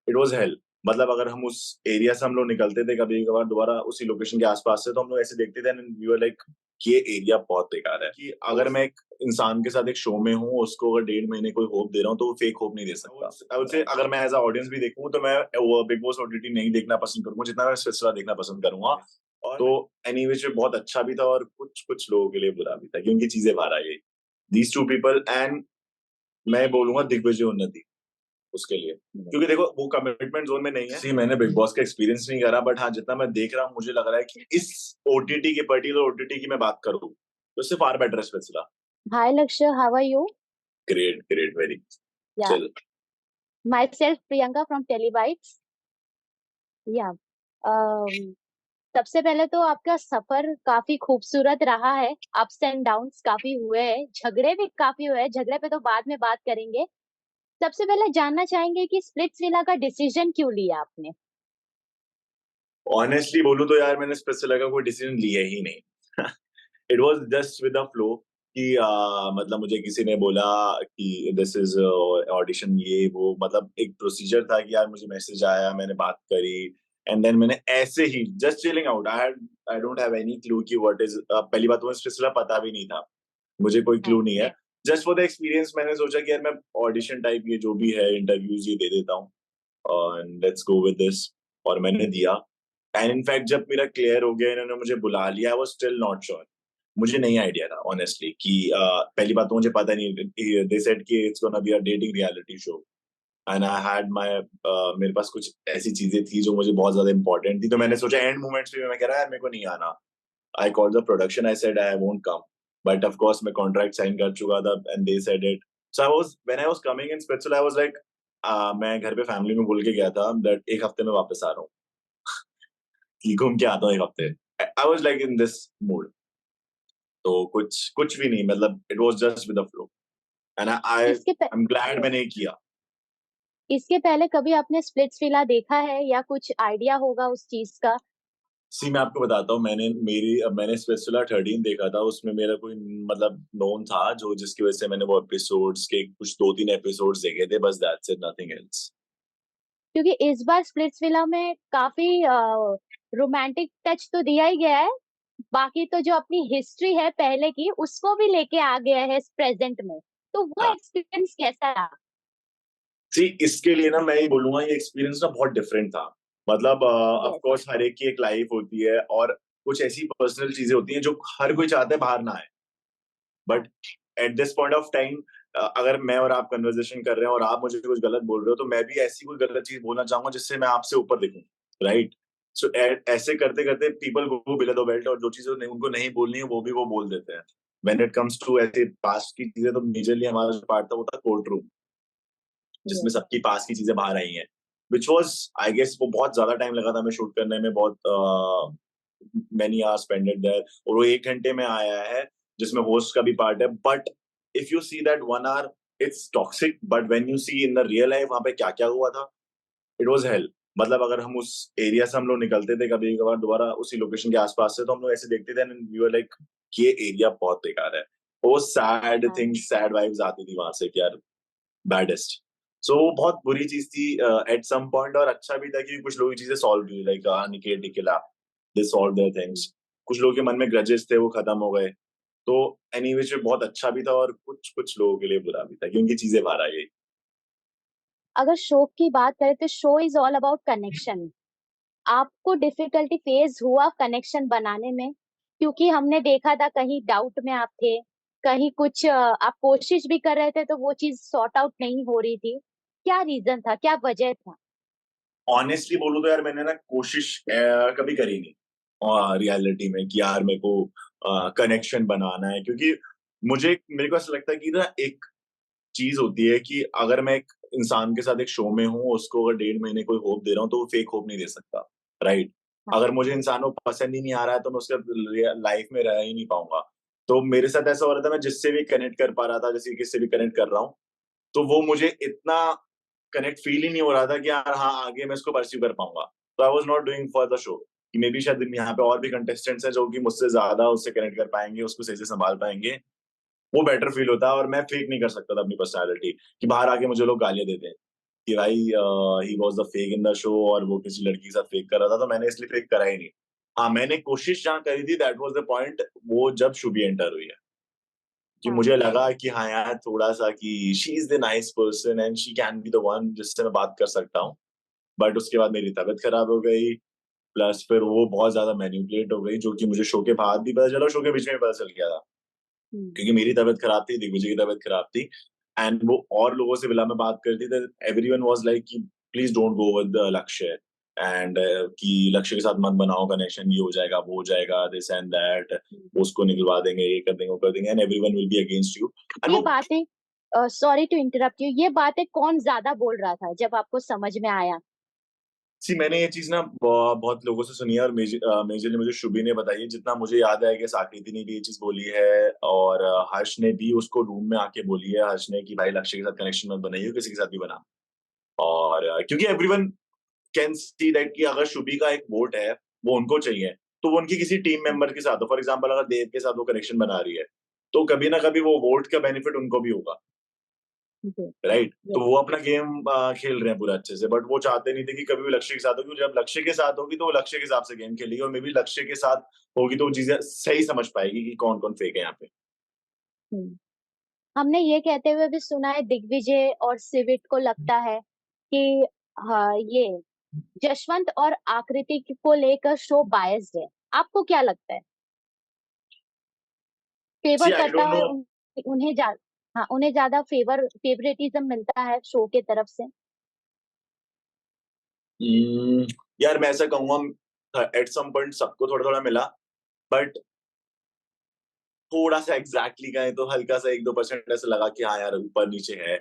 It was hello. मतलब अगर हम उस एरिया से हम लोग निकलते थे कभी कभार दोबारा उसी लोकेशन के आसपास से, तो हम लोग ऐसे देखते थे एंड वी वर लाइक ये एरिया बहुत बेकार है। कि अगर मैं एक इंसान के साथ एक शो में हूँ, उसको अगर 1.5 महीने कोई होप दे रहा हूँ, तो वो फेक होप नहीं दे सकता। आई वुड से अगर मैं एज अ ऑडियंस भी देखूँ, तो मैं वो बिग बॉस ओटीटी नहीं देखना पसंद करूंगा जितना मैं सिलसिला देखना पसंद करूंगा। और तो एनीवे बहुत अच्छा भी था और कुछ कुछ लोगों के लिए बुरा भी था, क्योंकि चीजें बाहर आ गई। दीज टू पीपल, एंड मैं बोलूंगा दिग्विजय उन्नति उसके लिए, क्योंकि देखो वो कमिटमेंट जोन में नहीं है। सी मैंने बिग बॉस का एक्सपीरियंस नहीं करा, बट हाँ जितना मैं देख रहा हूँ मुझे लग रहा है कि इस ओटीटी के पर्टिकुलर ओटीटी की मैं बात करूँ तो इससे फार बेटर है स्पेशला। Hi Lakshya, how are you? Great great, very Yeah, chill. myself Priyanka from Telebytes. Yeah. Um, सबसे पहले तो आपका सफर काफी खूबसूरत रहा है। अप्स एंड डाउन्स काफी हुए हैं, झगड़े भी काफी हुए हैं। झगड़े पे तो बाद में बात करेंगे। सबसे पहले जानना चाहेंगे कि स्प्लिट्सविला का डिसीजन क्यों लिया आपने? ऑनेस्टली बोलूं तो यार मैंने स्पेशल का कोई डिसीजन लिया ही नहीं। It was just with the flow कि मतलब मुझे किसी ने बोला कि दिस इज ऑडिशन, ये वो, मतलब एक प्रोसीजर था कि यार मुझे मैसेज आया, मैंने बात करी, एंड देन मैंने ऐसे ही just chilling out. I don't have any clue कि व्हाट इज, पहली बात तो मुझे स्पेशल पता भी नहीं था, मुझे कोई क्लू नहीं है। जस्ट फॉर द एक्सपीरियंस मैंने सोचा कि यार मैं ऑडिशन टाइप ये जो भी है इंटरव्यूज ये दे देता हूँ, and let's go with this. और मैंने दिया, एंड इनफैक्ट जब मेरा क्लियर हो गया, इन्होंने मुझे बुला लिया, I was still not sure. मुझे नहीं आइडिया था ऑनेस्टली कि पहली बात तो मुझे पता नहीं, दे सेड कि it's gonna be a dating reality show, and I had my, मेरे पास कुछ ऐसी चीजें थी जो मुझे बहुत ज्यादा इंपॉर्टेंट थी, तो मैंने सोचा एंड मोमेंट्स पे मैं कह रहा यार मेरे को नहीं आना। I called the production, I said I won't come, but of course मैं कॉन्ट्रैक्ट साइन कर चुका था and they said it. So I was when I was coming in Switzerland, I was like, मैं घर पे फैमिली में बोल के गया था दैट एक हफ्ते में वापस आ रहा हूँ, कि घूम के आता हूँ एक हफ्ते। I was like in this mood. तो कुछ कुछ भी नहीं, मतलब it was just with the flow, and I I इसके प... एम ग्लैड मैंने किया। इसके पहले कभी आपने स्प्लिट्सविला देखा है या कुछ आइडिया होगा उस चीज का? सी मैं आपको बताता हूँ, मैंने स्पेसुला 13 देखा था, उसमें मेरा कोई मतलब नोन था जो, जिसकी वजह से मैंने वो एपिसोड्स के कुछ 2-3 एपिसोड्स देखे थे, बस दैट्स इट, नथिंग एल्स। क्योंकि इस बार स्प्लिट्सविला में काफी रोमांटिक टच तो दिया ही गया है। बाकी तो जो अपनी हिस्ट्री है पहले की उसको भी लेके आ गया है प्रेजेंट में। तो वो हाँ, एक्सपीरियंस कैसा रहा? सी इसके लिए ना मैं ये बोलूंगा ये एक्सपीरियंस ना बहुत डिफरेंट था। मतलब ऑफ यस। कोर्स हर एक की एक लाइफ होती है, और कुछ ऐसी पर्सनल चीजें होती हैं जो हर कोई चाहता है बाहर ना आए, बट हाँ। At this point of time, अगर मैं और आप कन्वर्सेशन कर रहे हैं और आप मुझे कुछ गलत बोल रहे हो, तो मैं भी ऐसी कोई गलत चीज बोलना चाहूंगा जिससे मैं आपसे ऊपर दिखूं, राइट? सो ऐसे करते करते people go below the belt, और जो चीजें उनको नहीं बोलनी है वो भी वो बोल देते हैं। व्हेन इट कम्स टू ऐसे पास्ट की चीजें, तो मेजरली हमारा जो पार्ट था वो था कोर्ट रूम, जिसमें यस। सबकी पास की चीजें बाहर आई हैं, विच वॉज, आई गेस वो बहुत ज्यादा टाइम लगा था हमें शूट करने में, बहुत मैनी आवर स्पेंडेड देयर, और वो 1 घंटे में आया है, जिसमें होस्ट का भी पार्ट है। But if you see that 1 hour, it's toxic, but when you see in the real life वहां पे क्या क्या हुआ था, इट वॉज हेल। मतलब अगर हम उस एरिया से हम लोग निकलते थे कभी कभार दोबारा उसी लोकेशन के आसपास से, तो हम लोग ऐसे देखते थे एंड वी वर लाइक ये एरिया बहुत बेकार है। वो सैड हाँ। थिंग्स, सैड वाइब्स आती थी वहां से कि यार बैडेस्ट। सो वो बहुत बुरी चीज थी एट सम पॉइंट, और अच्छा भी था कि कुछ लोगों की चीजें सॉल्व हुई, लाइक निकेत निकला, दे सॉल्व देयर थिंग्स। कुछ लोगों के मन में ग्रजेस थे वो खत्म हो गए। तो एनीवे बहुत अच्छा भी था, और कुछ कुछ लोगों के लिए बुरा भी था, क्योंकि चीजें बाहर आ गई। अगर शो की बात करें तो show is all about connection. आपको डिफिकल्टी फेस हुआ कनेक्शन बनाने में? क्योंकि हमने देखा था कहीं डाउट में आप थे, कहीं कुछ आप कोशिश भी कर रहे थे तो वो चीज सॉर्ट आउट नहीं हो रही थी। क्या रीजन था, क्या वजह था? ऑनेस्टली बोलूं तो यार मैंने ना कोशिश कभी करी नहीं रियलिटी में कि यार मेरे को कनेक्शन बनाना है, क्योंकि मेरे को ऐसा लगता है कि ना एक चीज होती है कि अगर मैं एक इंसान के साथ एक शो में हूँ, उसको अगर 1.5 महीने कोई होप दे रहा हूँ, तो वो फेक होप नहीं दे सकता, राइट? हाँ। अगर मुझे इंसान को पसंद ही नहीं आ रहा है, तो मैं उसके लाइफ में रह ही नहीं पाऊंगा। तो मेरे साथ ऐसा हो रहा था, मैं जिससे भी कनेक्ट कर पा रहा था, जैसे किससे भी कनेक्ट कर रहा हूँ, तो वो मुझे इतना कनेक्ट फील ही नहीं हो रहा था कि यार हाँ आगे मैं इसको परस्यू कर पाऊंगा। तो I was not doing for the show, कि मे बी शायद यहाँ पे और भी कंटेस्टेंट्स हैं जो कि मुझसे ज्यादा उससे कनेक्ट कर पाएंगे, उसको सही से संभाल पाएंगे, वो बेटर फील होता है। और मैं फेक नहीं कर सकता था अपनी पर्सनैलिटी, कि बाहर आके मुझे लोग गालियां देते हैं, कि भाई he was the fake in the show और वो किसी लड़की के साथ फेक कर रहा था, तो मैंने इसलिए फेक करा ही नहीं। हाँ, मैंने कोशिश जहाँ करी थी, दैट वाज द पॉइंट, वो जब शुभी एंटर हुई है, कि हाँ। मुझे लगा कि हाँ यार, थोड़ा सा कि she is the nice person and she can be the one जिससे मैं बात कर सकता हूँ। बट उसके बाद मेरी तबीयत खराब हो गई, प्लस फिर वो बहुत ज्यादा मैनिपुलेट हो गई, जो कि मुझे शो के बाद भी पता चला, शो के बीच में भी पता चल गया था, हुँ। क्योंकि मेरी तबीयत खराब थी, दिग्विजय की तबीयत खराब थी, एंड वो और लोगों से मिला में बात करती थी, एवरीवन वाज लाइक कि प्लीज डोंट गो विद लक्ष्य, एंड कि लक्ष्य के साथ मत बनाओ कनेक्शन, ये हो जाएगा, वो हो जाएगा, दिस एंड दैट, हुँ। उसको निकलवा देंगे, ये कर देंगे, वो कर देंगे, and everyone will be against you. And ये वो, बातें सॉरी टू इंटरप्ट यू, ये बातें कौन ज़्यादा बोल रहा था जब आपको समझ में आया? सी मैंने ये चीज ना बहुत लोगों से सुनी है, और मेजरली मुझे शुभी ने बताई है, जितना मुझे याद है कि आकृति ने भी ये चीज बोली है, और हर्ष ने भी उसको रूम में आके बोली है, हर्ष ने, कि भाई लक्ष्य के साथ कनेक्शन मत बनाइए, किसी के साथ भी बना। और क्योंकि एवरीवन कैन सी दैट कि अगर शुभी का एक वोट है, वो उनको चाहिए, तो वो उनकी किसी टीम हुँ। मेंबर के साथ हो, फॉर एग्जाम्पल अगर देव के साथ वो कनेक्शन बना रही है, तो कभी ना कभी वो वोट का बेनिफिट उनको भी होगा, जी, राइट? तो यस। वो अपना गेम खेल रहे हैं पूरा अच्छे से, बट वो चाहते नहीं थे कि कभी भी लक्ष्य के साथ होगी, जब लक्ष्य के साथ होगी तो वो लक्ष्य के हिसाब से गेम खेलेगी, और मे बी लक्ष्य के साथ होगी तो वो चीजें सही समझ पाएगी कि कौन कौन फेक है यहाँ पे। हुँ। हमने ये कहते हुए भी सुना है दिग्विजय और सिविट को लगता है कि हाँ, ये जशवंत और आकृति को लेकर शो बायस्ड है। आपको क्या लगता है? सी फेवर आई करता डोंट नो। है उन्हें हाँ, उन्हें ज़्यादा फेवरेटिज्म मिलता है शो के तरफ से? यार मैं ऐसा कहूंगा, एट सम पॉइंट सबको थोड़ा थोड़ा मिला, बट थोड़ा सा एग्जैक्टली कहें तो हल्का सा 1-2% ऐसा लगा कि हाँ यार, ऊपर नीचे है,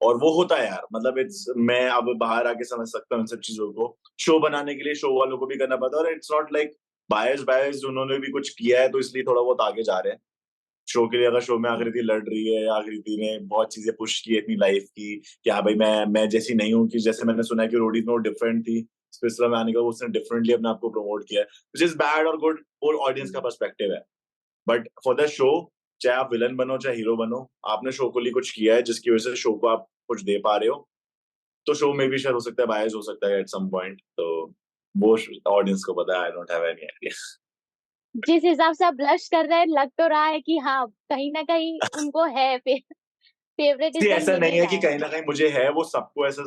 और वो होता है यार, मतलब इट्स, मैं अब बाहर आके समझ सकता हूँ इन सब चीजों को। शो बनाने के लिए शो वालों को भी करना पड़ता है, और इट्स नॉट लाइक बायस बायस उन्होंने भी कुछ किया है तो इसलिए थोड़ा बहुत आगे जा रहे हैं शो के लिए। अगर शो में हुँ। आकृति लड़ रही है, आकृति ने बहुत चीजें पुश की है अपनी लाइफ की, कि हाँ भाई मैं जैसी नहीं हूँ, कि जैसे मैंने सुना है कि रोडी में डिफरेंट थी, स्पेशल में आने का उसने डिफरेंटली अपने आप को प्रमोट किया है, विच इज बैड और गुड, वो ऑडियंस का हुँ। पर्सपेक्टिव है। बट फॉर द शो, चाहे आप विलन बनो चाहे हीरो बनो, आपने शो को लिए कुछ किया है जिसकी वजह से शो को आप कुछ दे पा रहे हो, तो शो में भी शायद हो सकता है बायस हो सकता है एट सम पॉइंट, तो वो ऑडियंस को पता है, आई डोंट हैव एनी आइडिया। जिस हिसाब से आप ब्लश कर रहे हैं, लग तो रहा है कि हाँ, कहीं न कहीं उनको है फेवरेटिज़्म ऐसा मिल नहीं ही है रहा कि है। कहीं ना कहीं मुझे है, वो सबको ऐसा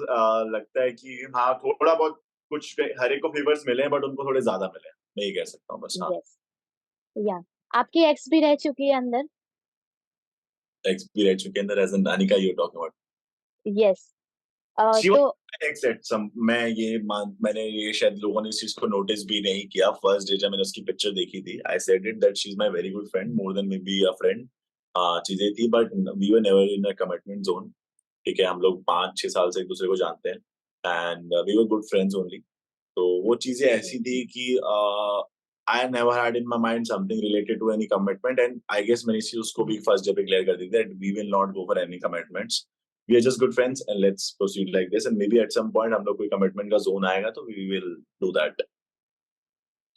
लगता है कि हाँ थोड़ा बहुत कुछ, हर एक को फेवर्स मिले हैं, बट उनको थोड़े ज्यादा मिले हैं, मैं ये कह सकता हूँ बस। हाँ, यस, या आपकी एक्स भी रह चुकी है अंदर? एक्सपीरियंस के अंदर एज एन नानी का यू टॉकिंग। यस। शी तो वाज एक्सेप्ट सम, मैंने ये शायद लोगों ने इस चीज को नोटिस भी नहीं किया, फर्स्ट डे जब मैंने उसकी पिक्चर देखी थी, I said it that she is my very good friend, more than maybe a friend. चीजें थी, but we were never in a commitment zone. ठीक है, हम लोग 5-6 साल से एक दूसरे को जानते हैं, and we were good friends only. तो वो चीजें ऐसी थी कि I never had in my mind something related to any commitment, and I guess मैंने इस चीज उसको भी फर्स्ट डे पे क्लियर कर दी that we will not go for any commitments, we are just good friends and let's proceed like this, and maybe at some point हम लोग कोई कमिटमेंट का जोन आएगा तो वी विल डू दैट,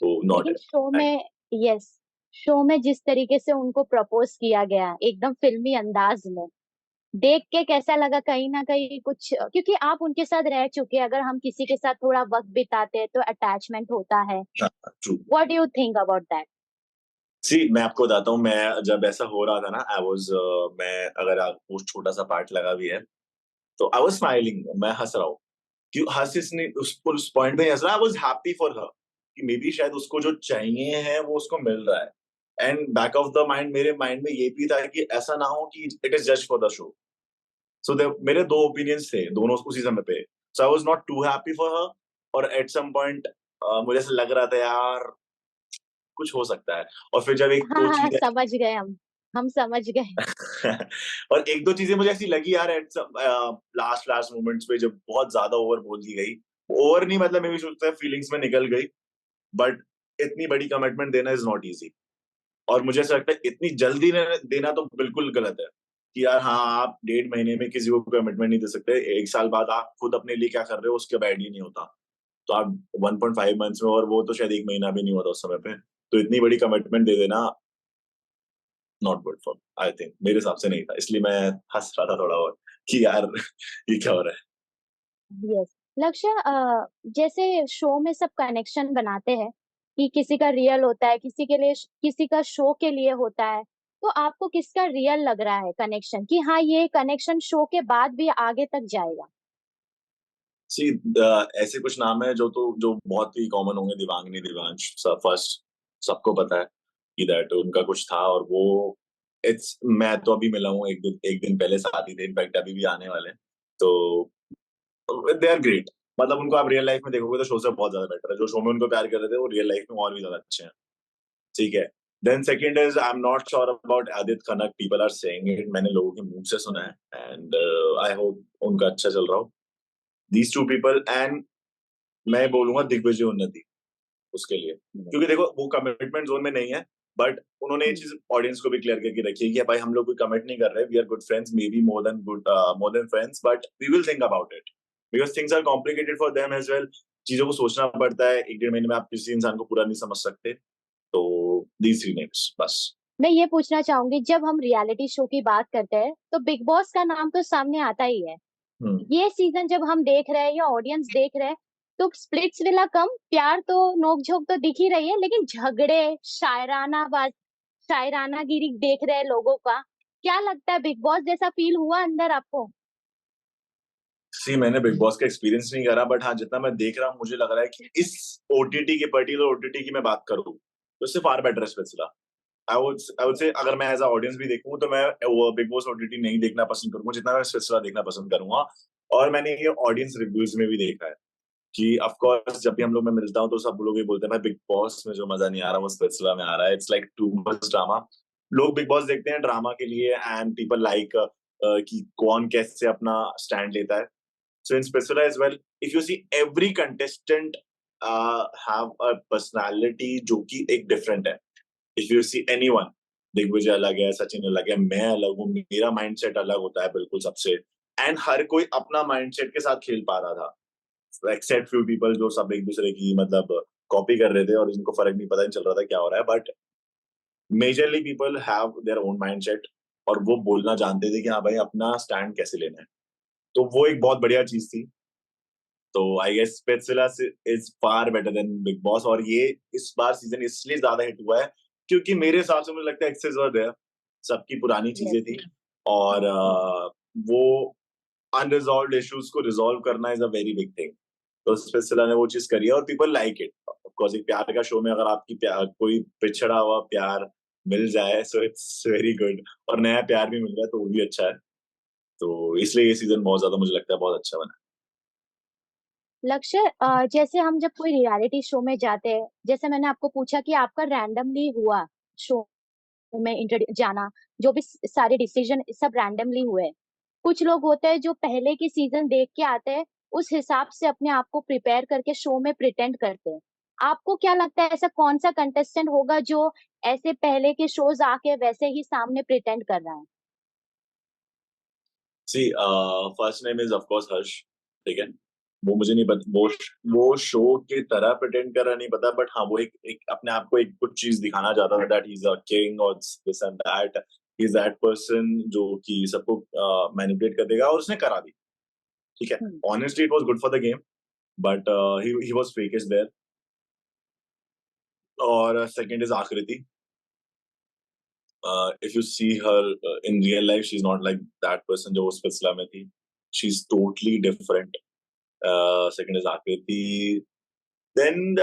तो not लेकिन show at. में yes, show में जिस तरीके से उनको प्रपोज़ किया गया, एकदम फ़िल्मी अंदाज़ में, देख के कैसा लगा? कहीं न कहीं कुछ क्योंकि आप उनके साथ रह चुके हैं, अगर हम किसी के साथ थोड़ा वक़्त बिताते हैं, तो अटैचमेंट होता है। हाँ, true. What do you think about that? See मैं आपको बताता हूँ, मैं जब ऐसा हो रहा था ना, आई वाज, मैं, अगर आपको छोटा सा पार्ट लगा भी है, तो आई वाज स्माइलिंग, मैं हंस रहा हूँ, कि हंस ने उस पॉइंट पे हंस रहा, आई वाज हैप्पी फॉर हर, कि मे बी शायद उसको जो चाहिए है वो उसको मिल रहा है, and back of the mind मेरे माइंड में ये भी था कि ऐसा ना हो कि it is just for the show. So मेरे दो ओपिनियंस थे, दोनों उसी समय पे, so I was not too happy for her, और एट सम पॉइंट मुझे ऐसा लग रहा था यार कुछ हो सकता है, और फिर जब एक हाँ, दो हाँ, चीजें समझ गए हम समझ गए। और एक दो चीजें मुझे ऐसी लगी यार, एट लास्ट लास्ट मोमेंट्स पे जब बहुत ज्यादा ओवर बोल दी गई, ओवर नहीं मतलब, मैं भी सोचता है फीलिंग्स में निकल गई, बट इतनी बड़ी कमिटमेंट देना इज नॉट इजी, और मुझे ऐसा लगता है इतनी जल्दी देना तो बिल्कुल गलत है, कि यार हाँ, आप 1.5 महीने में किसी को कमिटमेंट नहीं दे सकते, 1 साल बाद आप खुद अपने लिए क्या कर रहे हो उसके बाद ही नहीं होता, तो आप 1.5 मंथ्स में, और वो तो शायद 1 महीना भी नहीं होता उस समय पे, तो इतनी बड़ी कमिटमेंट दे देना not good for, I think मेरे हिसाब से नहीं था, इसलिए मैं हंस रहा था थोड़ा, और कि यार ये क्या हो रहा है। यस। लक्ष्य, जैसे शो में सब कनेक्शन बनाते हैं कि किसी का रियल होता है, किसी के लिए किसी का शो के लिए होता है। तो आपको किसका रियल लग रहा है कनेक्शन कि हाँ, ये कनेक्शन शो के बाद भी आगे तक जाएगा? सी ऐसे कुछ नाम है जो बहुत ही कॉमन होंगे, दिवांगनी, दिवांश, फर्स्ट सबको पता है कि दैट उनका कुछ था, और वो इट्स मैं तो अभी मिला हूँ एक दिन पहले, साथ ही थे, इनफैक्ट अभी भी आने वाले हैं। तो दे आर ग्रेट। मतलब उनको आप रियल लाइफ में देखोगे तो शो से बहुत ज्यादा बेटर है। जो शो में उनको प्यार कर रहे थे वो रियल लाइफ में और भी ज्यादा अच्छे हैं। ठीक है। Then second is, I am not sure about Aditya Khanna, people are saying it, मैंने लोगों के मुंह से सुना है, एंड आई होप उनका अच्छा चल रहा हो। दीज टू पीपल, एंड मैं बोलूंगा दिग्विजय उन्नति उसके लिए, हम्म। क्योंकि देखो वो कमिटमेंट जोन में नहीं है, बट उन्होंने ये हम्म। चीज ऑडियंस को भी क्लियर करके रखी है कि भाई हम लोग कोई कमिट नहीं कर रहे, we are good friends, maybe more than friends, but we will think about it, because things are complicated for them as well. चीजों को सोचना पड़ता है, एक डेढ़ महीने में आप किसी इंसान को पूरा नहीं समझ सकते। तो दीज थ्री नेम्स बस। मैं ये पूछना चाहूंगी, जब हम रियलिटी शो की बात करते हैं तो बिग बॉस का नाम तो सामने आता ही है। हम्म। ये सीजन जब हम देख रहे हैं या ऑडियंस देख रहे हैं, तो स्प्लिट्स विला कम, प्यार तो नोक-झोंक तो दिख ही रही है, लेकिन झगड़े, शायरानागिरी देख रहे हैं लोगों का। क्या लगता है, बिग बॉस जैसा फील हुआ अंदर आपको? सी मैंने बिग बॉस का एक्सपीरियंस नहीं करा, बट हाँ जितना मैं देख रहा हूँ मुझे लग रहा है कि इस ओटीटी की, पर्टिकुलर ओटीटी की मैं बात करूँ तो इससे फार बेटर है स्पेशला। आई वुड से अगर मैं एज अ ऑडियंस भी देखूं तो मैं वो बिग बॉस ओटीटी नहीं देखना पसंद करूंगा जितना मैं स्पेशला देखना पसंद करूंगा। और मैंने ये ऑडियंस रिव्यूज में भी देखा है कि ऑफ कोर्स जब भी हम लोग, मैं मिलता हूँ तो सब लोग ये बोलते हैं भाई बिग बॉस में जो मजा नहीं आ रहा वो स्पेशला में आ रहा है, it's like too much drama. लोग बिग बॉस देखते हैं ड्रामा के लिए, एंड पीपल लाइक कि कौन कैसे अपना स्टैंड लेता है। So in Spectra as well, if you see every contestant have a personality जो कि एक different है। If you see anyone, Digvijay अलग है, सचिन अलग है, मैं अलग हूँ, मेरा माइंडसेट अलग होता है बिल्कुल सबसे। एंड हर कोई अपना माइंडसेट के साथ खेल पा रहा था, एक्सेप्ट फ्यू पीपल जो सब एक दूसरे की मतलब कॉपी कर रहे थे और जिनको फर्क नहीं पता नहीं चल रहा था क्या हो रहा है, but majorly people have their own mindset, और वो बोलना जानते थे कि हाँ भाई अपना स्टैंड कैसे लेना है। तो वो एक बहुत बढ़िया चीज थी। तो I guess Splitsvilla is far better than Bigg Boss, और ये इस बार सीजन इसलिए ज्यादा हिट हुआ है क्योंकि मेरे हिसाब से मुझे लगता है एक्सेस वर देयर, सबकी पुरानी यस। चीजें थी, और वो अनरिजॉल्व्ड इश्यूज को रिजॉल्व करना is a very big thing. तो स्पेट्सविला ने वो चीज करी है और people like it. Of course एक प्यार का शो में अगर आपकी प्यार, कोई पिछड़ा हुआ प्यार मिल जाए, सो इट्स वेरी गुड, और नया प्यार भी मिल जाए तो वो भी अच्छा है। तो इसलिए ये सीजन बहुत ज्यादा मुझे लगता है बहुत अच्छा बना। लक्ष्य, जैसे हम जब कोई रियलिटी शो में जाते हैं, जैसे मैंने आपको पूछा कि आपका रैंडमली हुआ शो में जाना, जो भी सारे डिसीजन सब रैंडमली हुए। कुछ लोग होते हैं जो पहले की सीजन देख के आते हैं, उस हिसाब से अपने आप को प्रिपेयर करके शो में प्रिटेंड करते हैं। आपको क्या लगता है, ऐसा कौन सा कंटेस्टेंट होगा जो ऐसे पहले के शोज आके वैसे ही सामने प्रिटेंड कर रहा है? See first name is of course Harsh. ठीक है। वो मुझे नहीं पता, वो शो की तरह प्रिटेंड कर रहा नहीं पता, बट हाँ वो एक अपने आप को एक कुछ चीज दिखाना चाहता था, that he is a king और this and that, he is that person जो कि सबको मैनिपुलेट कर देगा, और उसने करा भी। ठीक है। Hmm. Honestly it was good for the game, but he was fakest there. और second is Aakriti. if you see her in real life, she's not like that person जो उस फिल्म में थी, she's totally different. Second is Akriti. Then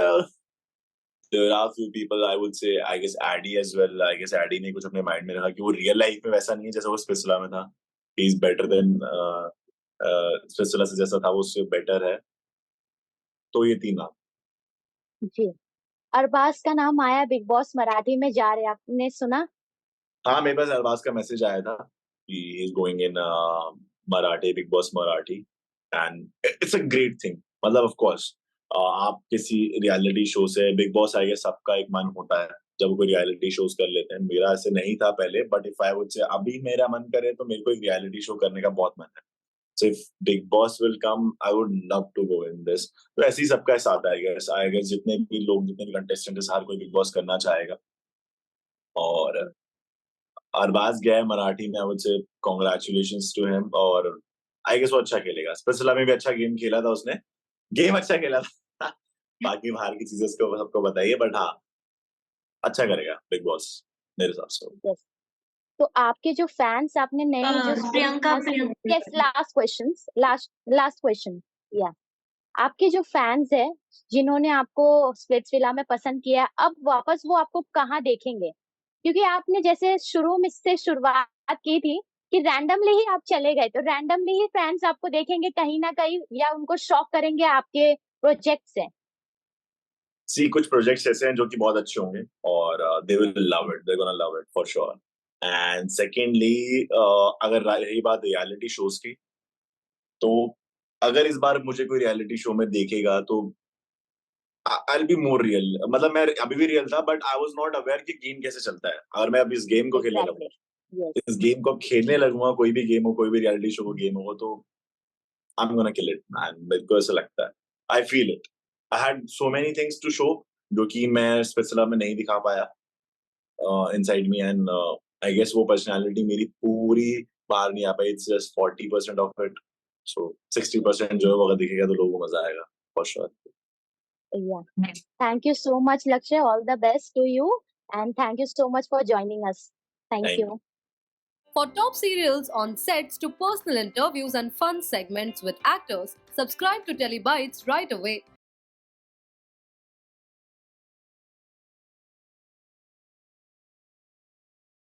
there are few people, I would say, I guess Addy as well. I guess Addy ने कुछ अपने mind में रखा कि वो रियल लाइफ में वैसा नहीं है जैसा वो स्पेसला में था। ही इज बेटर देन स्पेसला से जैसा था वो उससे बेटर है। तो ये तीन नाम। जी। अरबाज का नाम आया, बिग बॉस मराठी में जा रहे हैं, आपने सुना? हाँ मेरे पास अरबाज का मैसेज आया था कि he is going in Marathi, big boss Marathi, and it's a great thing. मतलब ऑफ कोर्स आप किसी रियलिटी शो से, बिग बॉस आई गेस सबका एक मन होता है जब वो कोई रियलिटी शोज कर लेते हैं। मेरा ऐसे नहीं था पहले, बट इफ आई वुड से अभी मेरा मन करे तो मेरे को एक रियलिटी शो करने का बहुत मन है। So if Bigg Boss will come I would love to go in this. तो ऐसे ही सबका साथ आएगा, आई गेस जितने भी लोग, जितने भी कंटेस्टेंट है, हर कोई बिग बॉस करना चाहेगा। और अरबाज गया है मराठी में, I would say congratulations to him. और आई गेस वो अच्छा खेलेगा। स्पेसिला में भी अच्छा गेम खेला था उसने, गेम अच्छा खेला था। बाकी बाहर की चीजें उसको सबको बताइए, बट हाँ अच्छा करेगा बिग बॉस मेरे हिसाब से। यस। तो आपके जो फैन्स आपने नए जो Priyanka yes, last questions, last last question. या आपके जो फैन्स है जिन्होंने आपको स्प्लिट्सविला में पसंद किया, अब वापस वो आपको कहाँ देखेंगे? क्योंकि आपने जैसे शुरू में से शुरुआत की थी कि रैंडमली ही आप चले गए, तो रैंडमली ही फैंस आपको देखेंगे कहीं ना कहीं, या उनको शॉक करेंगे आपके प्रोजेक्ट से? सी कुछ प्रोजेक्ट्स ऐसे हैं जो कि बहुत अच्छे होंगे और they will love it, they gonna love it for sure. And secondly अगर रही बात रियलिटी शोज की, तो अगर इस बार मुझे कोई रियलिटी शो में देखेगा तो I will be more real. मतलब मैं अभी भी रियल था, but I was not aware कि गेम कैसे चलता है। अगर मैं अब इस गेम को खेलने लगूँ, एग्जैक्टली। यस। इस गेम को अब खेलने लगूंगा, कोई भी गेम हो, कोई भी रियलिटी शो को गेम हो, तो I am gonna kill it man. मेरे को ऐसा लगता है, I feel it. I had so many things to show जो कि मैं स्पेशला में नहीं दिखा पाया inside me, and I guess वो पर्सनालिटी मेरी पूरी बाहर नहीं आ पाई। It's just 40% of it. So 60% जो है वो अगर दिखेगा तो लोगों को मजा आएगा for sure. Yeah. Thank you so much, Lakshay. All the best to you. And thank you so much for joining us. Thank Thank you. For top serials on sets to personal interviews and fun segments with actors, subscribe to Telebytes right away.